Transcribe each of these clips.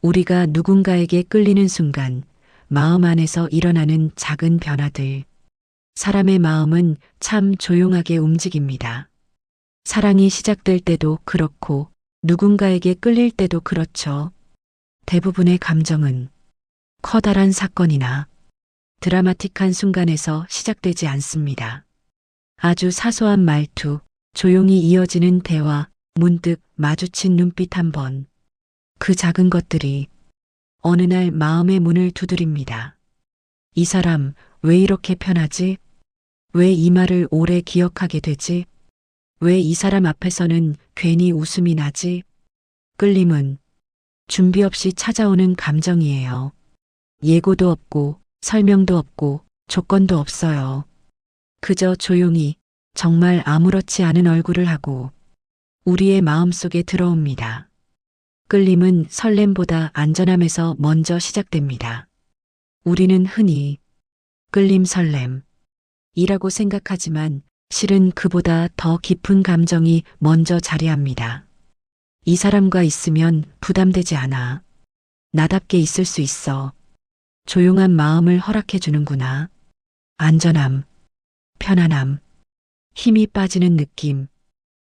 우리가 누군가에게 끌리는 순간 마음 안에서 일어나는 작은 변화들. 사람의 마음은 참 조용하게 움직입니다. 사랑이 시작될 때도 그렇고 누군가에게 끌릴 때도 그렇죠. 대부분의 감정은 커다란 사건이나 드라마틱한 순간에서 시작되지 않습니다. 아주 사소한 말투, 조용히 이어지는 대화, 문득 마주친 눈빛 한 번. 그 작은 것들이 어느 날 마음의 문을 두드립니다. 이 사람 왜 이렇게 편하지? 왜 이 말을 오래 기억하게 되지? 왜 이 사람 앞에서는 괜히 웃음이 나지? 끌림은 준비 없이 찾아오는 감정이에요. 예고도 없고 설명도 없고 조건도 없어요. 그저 조용히 정말 아무렇지 않은 얼굴을 하고 우리의 마음속에 들어옵니다. 끌림은 설렘보다 안전함에서 먼저 시작됩니다. 우리는 흔히 끌림 설렘이라고 생각하지만 실은 그보다 더 깊은 감정이 먼저 자리합니다. 이 사람과 있으면 부담되지 않아. 나답게 있을 수 있어. 조용한 마음을 허락해 주는구나. 안전함, 편안함, 힘이 빠지는 느낌.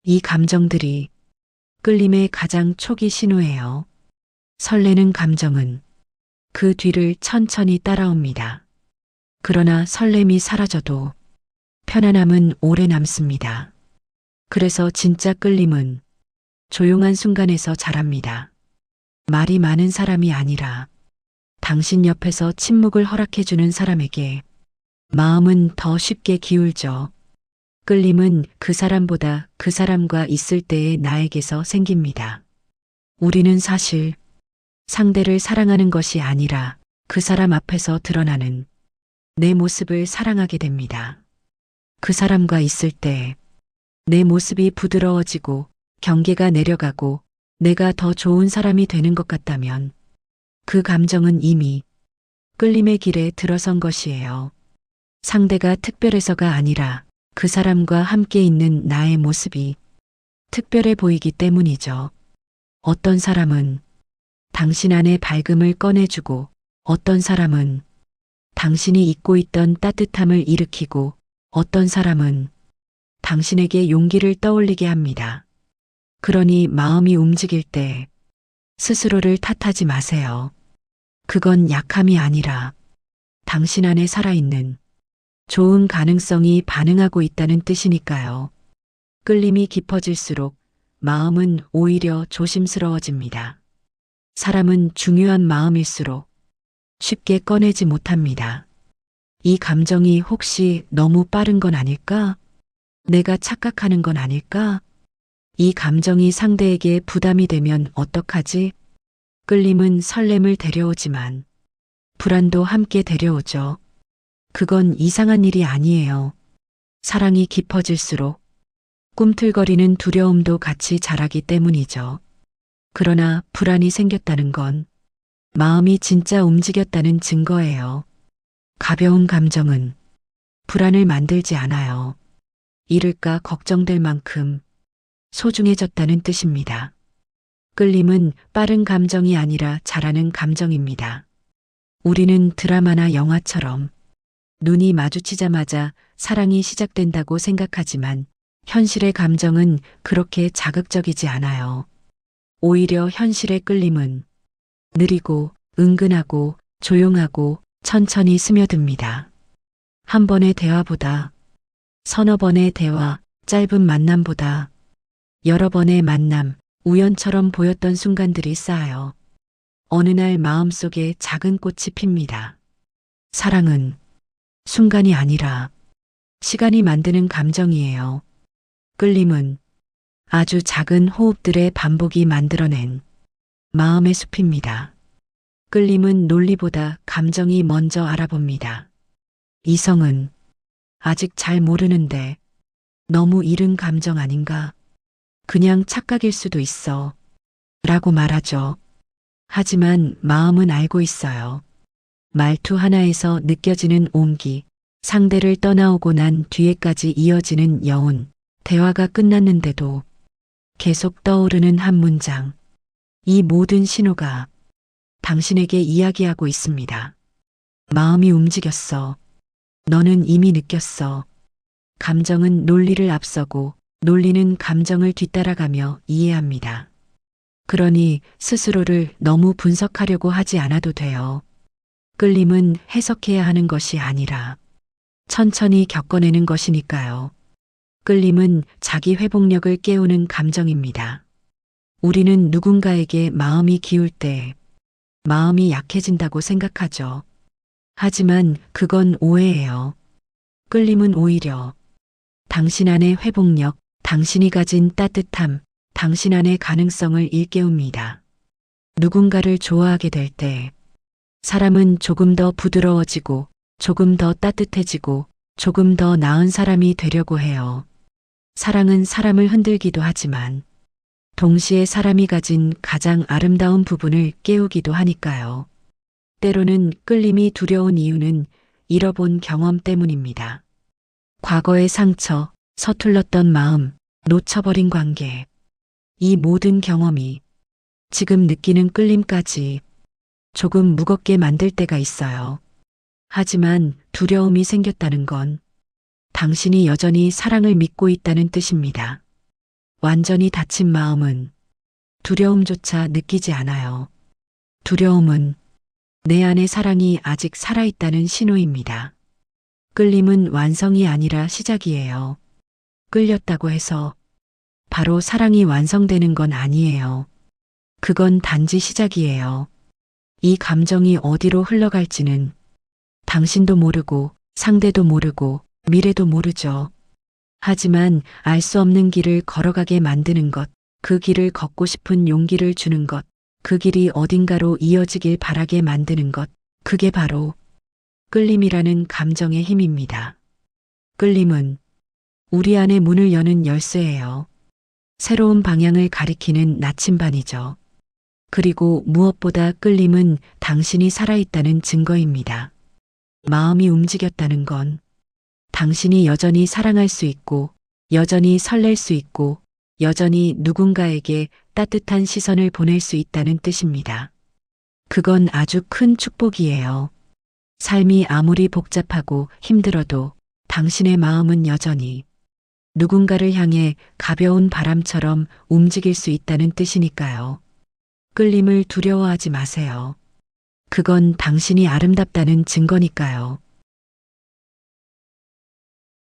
이 감정들이 끌림의 가장 초기 신호예요. 설레는 감정은 그 뒤를 천천히 따라옵니다. 그러나 설렘이 사라져도 편안함은 오래 남습니다. 그래서 진짜 끌림은 조용한 순간에서 자랍니다. 말이 많은 사람이 아니라 당신 옆에서 침묵을 허락해주는 사람에게 마음은 더 쉽게 기울죠. 끌림은 그 사람보다 그 사람과 있을 때의 나에게서 생깁니다. 우리는 사실 상대를 사랑하는 것이 아니라 그 사람 앞에서 드러나는 내 모습을 사랑하게 됩니다. 그 사람과 있을 때 내 모습이 부드러워지고 경계가 내려가고 내가 더 좋은 사람이 되는 것 같다면 그 감정은 이미 끌림의 길에 들어선 것이에요. 상대가 특별해서가 아니라 그 사람과 함께 있는 나의 모습이 특별해 보이기 때문이죠. 어떤 사람은 당신 안의 밝음을 꺼내주고 어떤 사람은 당신이 잊고 있던 따뜻함을 일으키고 어떤 사람은 당신에게 용기를 떠올리게 합니다. 그러니 마음이 움직일 때 스스로를 탓하지 마세요. 그건 약함이 아니라 당신 안에 살아있는 좋은 가능성이 반응하고 있다는 뜻이니까요. 끌림이 깊어질수록 마음은 오히려 조심스러워집니다. 사람은 중요한 마음일수록 쉽게 꺼내지 못합니다. 이 감정이 혹시 너무 빠른 건 아닐까? 내가 착각하는 건 아닐까? 이 감정이 상대에게 부담이 되면 어떡하지? 끌림은 설렘을 데려오지만 불안도 함께 데려오죠. 그건 이상한 일이 아니에요. 사랑이 깊어질수록 꿈틀거리는 두려움도 같이 자라기 때문이죠. 그러나 불안이 생겼다는 건 마음이 진짜 움직였다는 증거예요. 가벼운 감정은 불안을 만들지 않아요. 잃을까 걱정될 만큼 소중해졌다는 뜻입니다. 끌림은 빠른 감정이 아니라 자라는 감정입니다. 우리는 드라마나 영화처럼 눈이 마주치자마자 사랑이 시작된다고 생각하지만 현실의 감정은 그렇게 자극적이지 않아요. 오히려 현실의 끌림은 느리고 은근하고 조용하고 천천히 스며듭니다. 한 번의 대화보다 서너 번의 대화, 짧은 만남보다 여러 번의 만남, 우연처럼 보였던 순간들이 쌓여 어느 날 마음속에 작은 꽃이 핍니다. 사랑은 순간이 아니라 시간이 만드는 감정이에요. 끌림은 아주 작은 호흡들의 반복이 만들어낸 마음의 숲입니다. 끌림은 논리보다 감정이 먼저 알아봅니다. 이성은 아직 잘 모르는데 너무 이른 감정 아닌가? 그냥 착각일 수도 있어. 라고 말하죠. 하지만 마음은 알고 있어요. 말투 하나에서 느껴지는 온기, 상대를 떠나오고 난 뒤에까지 이어지는 여운, 대화가 끝났는데도 계속 떠오르는 한 문장. 이 모든 신호가 당신에게 이야기하고 있습니다. 마음이 움직였어. 너는 이미 느꼈어. 감정은 논리를 앞서고 논리는 감정을 뒤따라가며 이해합니다. 그러니 스스로를 너무 분석하려고 하지 않아도 돼요. 끌림은 해석해야 하는 것이 아니라 천천히 겪어내는 것이니까요. 끌림은 자기 회복력을 깨우는 감정입니다. 우리는 누군가에게 마음이 기울 때 마음이 약해진다고 생각하죠. 하지만 그건 오해예요. 끌림은 오히려 당신 안의 회복력, 당신이 가진 따뜻함, 당신 안의 가능성을 일깨웁니다. 누군가를 좋아하게 될 때 사람은 조금 더 부드러워지고 조금 더 따뜻해지고 조금 더 나은 사람이 되려고 해요. 사랑은 사람을 흔들기도 하지만 동시에 사람이 가진 가장 아름다운 부분을 깨우기도 하니까요. 때로는 끌림이 두려운 이유는 잃어본 경험 때문입니다. 과거의 상처, 서툴렀던 마음, 놓쳐버린 관계. 이 모든 경험이 지금 느끼는 끌림까지 조금 무겁게 만들 때가 있어요. 하지만 두려움이 생겼다는 건 당신이 여전히 사랑을 믿고 있다는 뜻입니다. 완전히 다친 마음은 두려움조차 느끼지 않아요. 두려움은 내 안의 사랑이 아직 살아있다는 신호입니다. 끌림은 완성이 아니라 시작이에요. 끌렸다고 해서 바로 사랑이 완성되는 건 아니에요. 그건 단지 시작이에요. 이 감정이 어디로 흘러갈지는 당신도 모르고 상대도 모르고 미래도 모르죠. 하지만 알 수 없는 길을 걸어가게 만드는 것, 그 길을 걷고 싶은 용기를 주는 것, 그 길이 어딘가로 이어지길 바라게 만드는 것, 그게 바로 끌림이라는 감정의 힘입니다. 끌림은 우리 안의 문을 여는 열쇠예요. 새로운 방향을 가리키는 나침반이죠. 그리고 무엇보다 끌림은 당신이 살아있다는 증거입니다. 마음이 움직였다는 건 당신이 여전히 사랑할 수 있고, 여전히 설렐 수 있고, 여전히 누군가에게 따뜻한 시선을 보낼 수 있다는 뜻입니다. 그건 아주 큰 축복이에요. 삶이 아무리 복잡하고 힘들어도 당신의 마음은 여전히 누군가를 향해 가벼운 바람처럼 움직일 수 있다는 뜻이니까요. 끌림을 두려워하지 마세요. 그건 당신이 아름답다는 증거니까요.